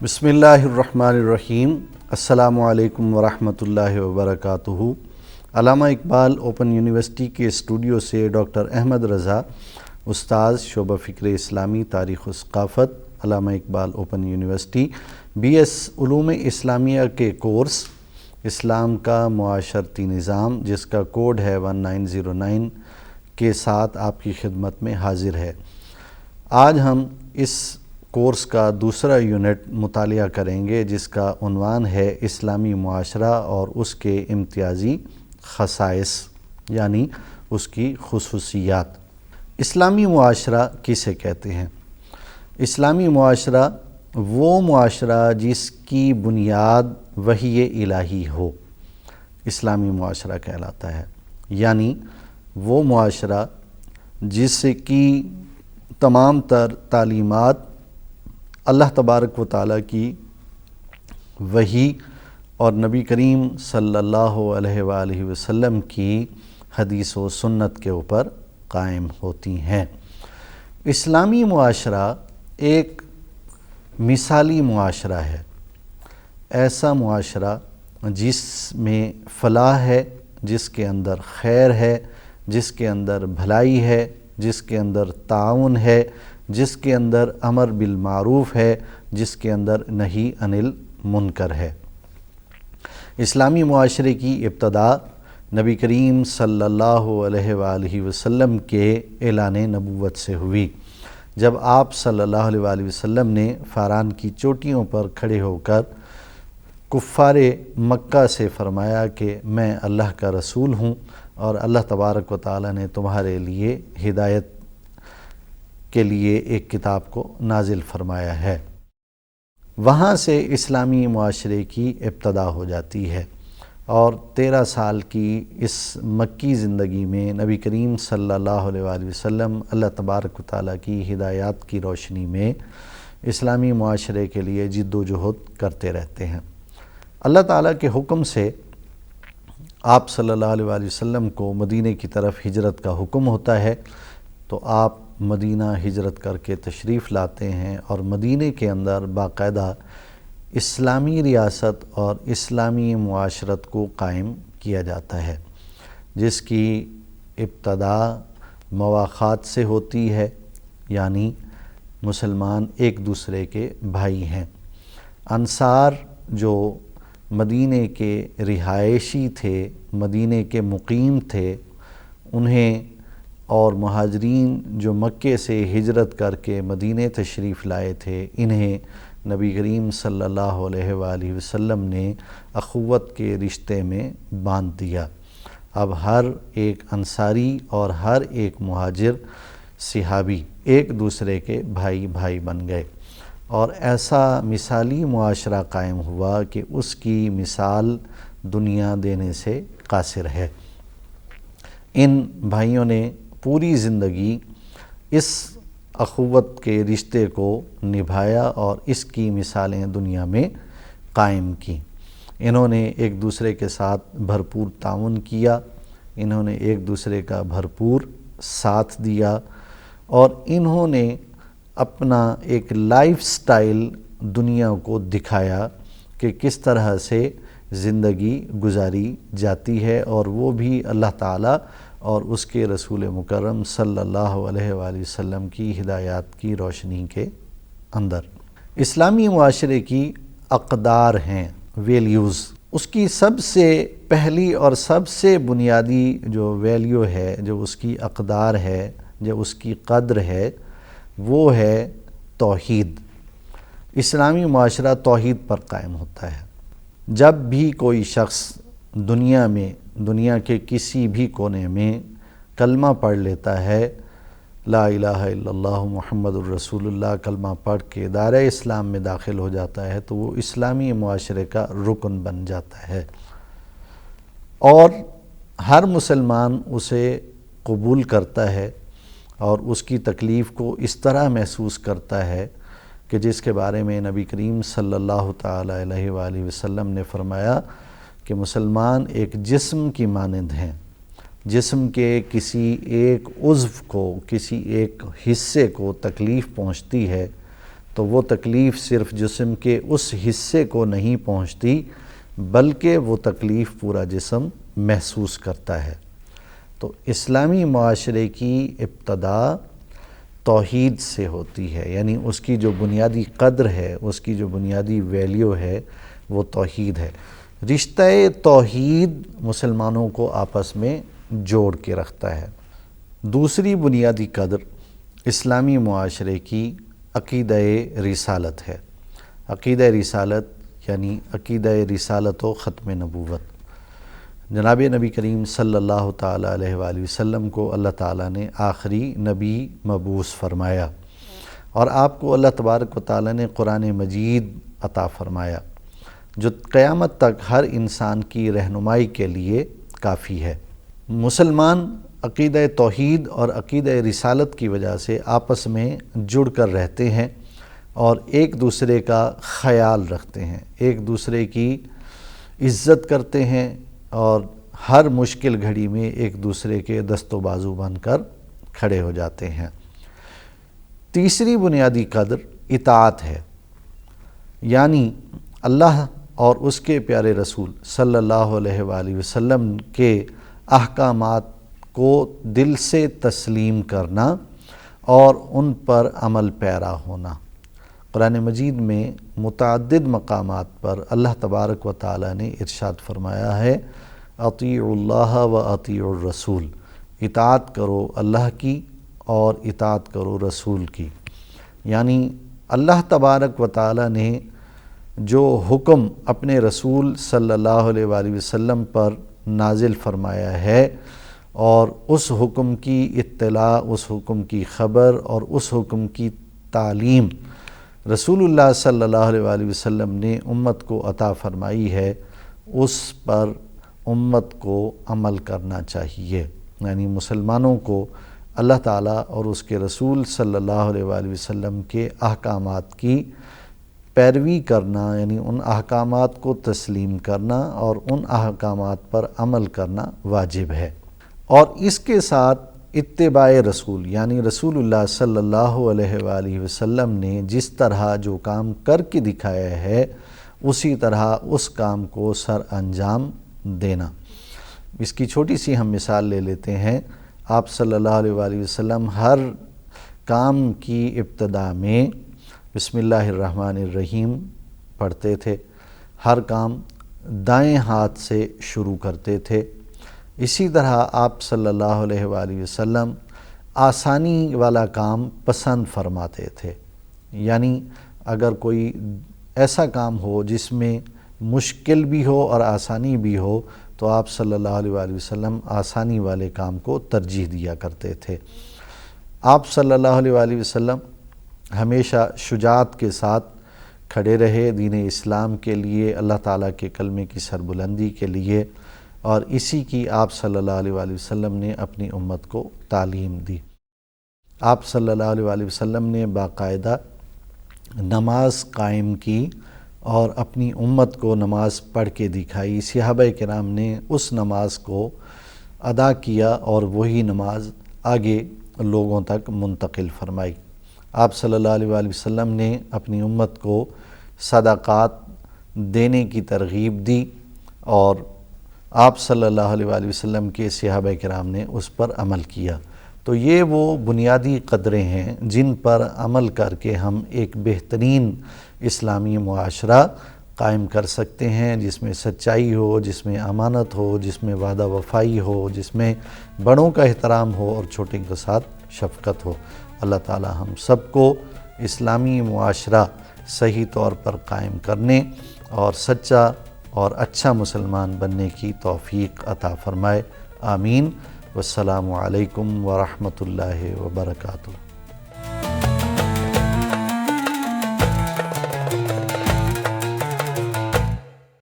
بسم اللہ الرحمن الرحیم۔ السلام علیکم ورحمۃ اللہ وبرکاتہ۔ علامہ اقبال اوپن یونیورسٹی کے اسٹوڈیو سے ڈاکٹر احمد رضا، استاذ شعبہ فکر اسلامی تاریخ و ثقافت، علامہ اقبال اوپن یونیورسٹی، BS علوم اسلامیہ کے کورس اسلام کا معاشرتی نظام، جس کا کوڈ ہے 1909 کے ساتھ آپ کی خدمت میں حاضر ہے۔ آج ہم اس کورس کا دوسرا یونٹ مطالعہ کریں گے، جس کا عنوان ہے اسلامی معاشرہ اور اس کے امتیازی خصائص، یعنی اس کی خصوصیات۔ اسلامی معاشرہ کسے کہتے ہیں؟ اسلامی معاشرہ وہ معاشرہ جس کی بنیاد وحی الہی ہو، اسلامی معاشرہ کہلاتا ہے۔ یعنی وہ معاشرہ جس کی تمام تر تعلیمات اللہ تبارک و تعالیٰ کی وحی اور نبی کریم صلی اللہ علیہ وآلہ وسلم کی حدیث و سنت کے اوپر قائم ہوتی ہیں۔ اسلامی معاشرہ ایک مثالی معاشرہ ہے، ایسا معاشرہ جس میں فلاح ہے، جس کے اندر خیر ہے، جس کے اندر بھلائی ہے، جس کے اندر تعاون ہے، جس کے اندر امر بالمعروف ہے، جس کے اندر نہی عن المنکر ہے۔ اسلامی معاشرے کی ابتدا نبی کریم صلی اللہ علیہ وآلہ وسلم کے اعلان نبوت سے ہوئی، جب آپ صلی اللہ علیہ وآلہ وسلم نے فاران کی چوٹیوں پر کھڑے ہو کر کفار مکہ سے فرمایا کہ میں اللہ کا رسول ہوں اور اللہ تبارک و تعالیٰ نے تمہارے لیے ہدایت کے لیے ایک کتاب کو نازل فرمایا ہے۔ وہاں سے اسلامی معاشرے کی ابتدا ہو جاتی ہے، اور 13 سال کی اس مکی زندگی میں نبی کریم صلی اللہ علیہ وآلہ وسلم اللہ تبارک و تعالیٰ کی ہدایات کی روشنی میں اسلامی معاشرے کے لیے جد و جہد کرتے رہتے ہیں۔ اللہ تعالیٰ کے حکم سے آپ صلی اللہ علیہ وآلہ وسلم کو مدینہ کی طرف ہجرت کا حکم ہوتا ہے، تو آپ مدینہ ہجرت کر کے تشریف لاتے ہیں، اور مدینہ کے اندر باقاعدہ اسلامی ریاست اور اسلامی معاشرت کو قائم کیا جاتا ہے، جس کی ابتدا مواخات سے ہوتی ہے، یعنی مسلمان ایک دوسرے کے بھائی ہیں۔ انصار جو مدینہ کے رہائشی تھے، مدینہ کے مقیم تھے، انہیں اور مہاجرین جو مکے سے ہجرت کر کے مدینہ تشریف لائے تھے، انہیں نبی کریم صلی اللہ علیہ وآلہ وسلم نے اخوت کے رشتے میں باندھ دیا۔ اب ہر ایک انصاری اور ہر ایک مہاجر صحابی ایک دوسرے کے بھائی بھائی بن گئے، اور ایسا مثالی معاشرہ قائم ہوا کہ اس کی مثال دنیا دینے سے قاصر ہے۔ ان بھائیوں نے پوری زندگی اس اخوت کے رشتے کو نبھایا اور اس کی مثالیں دنیا میں قائم کی۔ انہوں نے ایک دوسرے کے ساتھ بھرپور تعاون کیا، انہوں نے ایک دوسرے کا بھرپور ساتھ دیا، اور انہوں نے اپنا ایک لائف سٹائل دنیا کو دکھایا کہ کس طرح سے زندگی گزاری جاتی ہے، اور وہ بھی اللہ تعالیٰ اور اس کے رسول مکرم صلی اللہ علیہ وآلہ وسلم کی ہدایات کی روشنی کے اندر۔ اسلامی معاشرے کی اقدار ہیں، ویلیوز۔ اس کی سب سے پہلی اور سب سے بنیادی جو ویلیو ہے، جو اس کی اقدار ہے، جو اس کی قدر ہے، وہ ہے توحید۔ اسلامی معاشرہ توحید پر قائم ہوتا ہے۔ جب بھی کوئی شخص دنیا میں، دنیا کے کسی بھی کونے میں کلمہ پڑھ لیتا ہے، لا الہ الا اللہ محمد الرسول اللہ کلمہ پڑھ کے دائرہ اسلام میں داخل ہو جاتا ہے، تو وہ اسلامی معاشرے کا رکن بن جاتا ہے، اور ہر مسلمان اسے قبول کرتا ہے اور اس کی تکلیف کو اس طرح محسوس کرتا ہے کہ جس کے بارے میں نبی کریم صلی اللہ تعالیٰ علیہ وآلہ وسلم نے فرمایا کہ مسلمان ایک جسم کی مانند ہیں۔ جسم کے کسی ایک عضو کو، کسی ایک حصے کو تکلیف پہنچتی ہے تو وہ تکلیف صرف جسم کے اس حصے کو نہیں پہنچتی بلکہ وہ تکلیف پورا جسم محسوس کرتا ہے۔ تو اسلامی معاشرے کی ابتدا توحید سے ہوتی ہے، یعنی اس کی جو بنیادی قدر ہے، اس کی جو بنیادی ویلیو ہے وہ توحید ہے۔ رشتہ توحید مسلمانوں کو آپس میں جوڑ کے رکھتا ہے۔ دوسری بنیادی قدر اسلامی معاشرے کی عقیدہ رسالت ہے۔ عقیدہ رسالت یعنی عقیدہ رسالت و ختم نبوت۔ جناب نبی کریم صلی اللہ تعالیٰ علیہ وآلہ وسلم کو اللہ تعالیٰ نے آخری نبی مبعوث فرمایا، اور آپ کو اللہ تبارک و تعالیٰ نے قرآن مجید عطا فرمایا جو قیامت تک ہر انسان کی رہنمائی کے لیے کافی ہے۔ مسلمان عقیدہ توحید اور عقیدہ رسالت کی وجہ سے آپس میں جڑ کر رہتے ہیں اور ایک دوسرے کا خیال رکھتے ہیں، ایک دوسرے کی عزت کرتے ہیں اور ہر مشکل گھڑی میں ایک دوسرے کے دست و بازو بن کر کھڑے ہو جاتے ہیں۔ تیسری بنیادی قدر اطاعت ہے، یعنی اللہ اور اس کے پیارے رسول صلی اللہ علیہ وآلہ وسلم کے احکامات کو دل سے تسلیم کرنا اور ان پر عمل پیرا ہونا۔ قرآن مجید میں متعدد مقامات پر اللہ تبارک و تعالیٰ نے ارشاد فرمایا ہے، اطیعوا اللہ و اطیعوا الرسول، اطاعت کرو اللہ کی اور اطاعت کرو رسول کی۔ یعنی اللہ تبارک و تعالیٰ نے جو حکم اپنے رسول صلی اللہ علیہ وآلہ وسلم پر نازل فرمایا ہے اور اس حکم کی اطلاع، اس حکم کی خبر اور اس حکم کی تعلیم رسول اللہ صلی اللہ علیہ وآلہ وسلم نے امت کو عطا فرمائی ہے، اس پر امت کو عمل کرنا چاہیے۔ یعنی مسلمانوں کو اللہ تعالیٰ اور اس کے رسول صلی اللہ علیہ وآلہ وسلم کے احکامات کی پیروی کرنا، یعنی ان احکامات کو تسلیم کرنا اور ان احکامات پر عمل کرنا واجب ہے۔ اور اس کے ساتھ اتباع رسول، یعنی رسول اللہ صلی اللہ علیہ وآلہ وسلم نے جس طرح جو کام کر کے دکھایا ہے اسی طرح اس کام کو سر انجام دینا۔ اس کی چھوٹی سی ہم مثال لے لیتے ہیں۔ آپ صلی اللہ علیہ وآلہ وسلم ہر کام کی ابتدا میں بسم اللہ الرحمن الرحیم پڑھتے تھے، ہر کام دائیں ہاتھ سے شروع کرتے تھے۔ اسی طرح آپ صلی اللہ علیہ وآلہ وسلم آسانی والا کام پسند فرماتے تھے، یعنی اگر کوئی ایسا کام ہو جس میں مشکل بھی ہو اور آسانی بھی ہو تو آپ صلی اللہ علیہ وآلہ وسلم آسانی والے کام کو ترجیح دیا کرتے تھے۔ آپ صلی اللہ علیہ وآلہ وسلم ہمیشہ شجاعت کے ساتھ کھڑے رہے دین اسلام کے لیے، اللہ تعالیٰ کے کلمے کی سربلندی کے لیے، اور اسی کی آپ صلی اللہ علیہ وآلہ وسلم نے اپنی امت کو تعلیم دی۔ آپ صلی اللہ علیہ وآلہ وسلم نے باقاعدہ نماز قائم کی اور اپنی امت کو نماز پڑھ کے دکھائی۔ صحابہ کرام نے اس نماز کو ادا کیا اور وہی نماز آگے لوگوں تک منتقل فرمائی۔ آپ صلی اللہ علیہ وآلہ وسلم نے اپنی امت کو صدقات دینے کی ترغیب دی اور آپ صلی اللہ علیہ وآلہ وسلم کے صحابہ کرام نے اس پر عمل کیا۔ تو یہ وہ بنیادی قدریں ہیں جن پر عمل کر کے ہم ایک بہترین اسلامی معاشرہ قائم کر سکتے ہیں، جس میں سچائی ہو، جس میں امانت ہو، جس میں وعدہ وفائی ہو، جس میں بڑوں کا احترام ہو اور چھوٹے کے ساتھ شفقت ہو۔ اللہ تعالی ہم سب کو اسلامی معاشرہ صحیح طور پر قائم کرنے اور سچا اور اچھا مسلمان بننے کی توفیق عطا فرمائے۔ آمین۔ والسلام علیکم ورحمۃ اللہ وبرکاتہ۔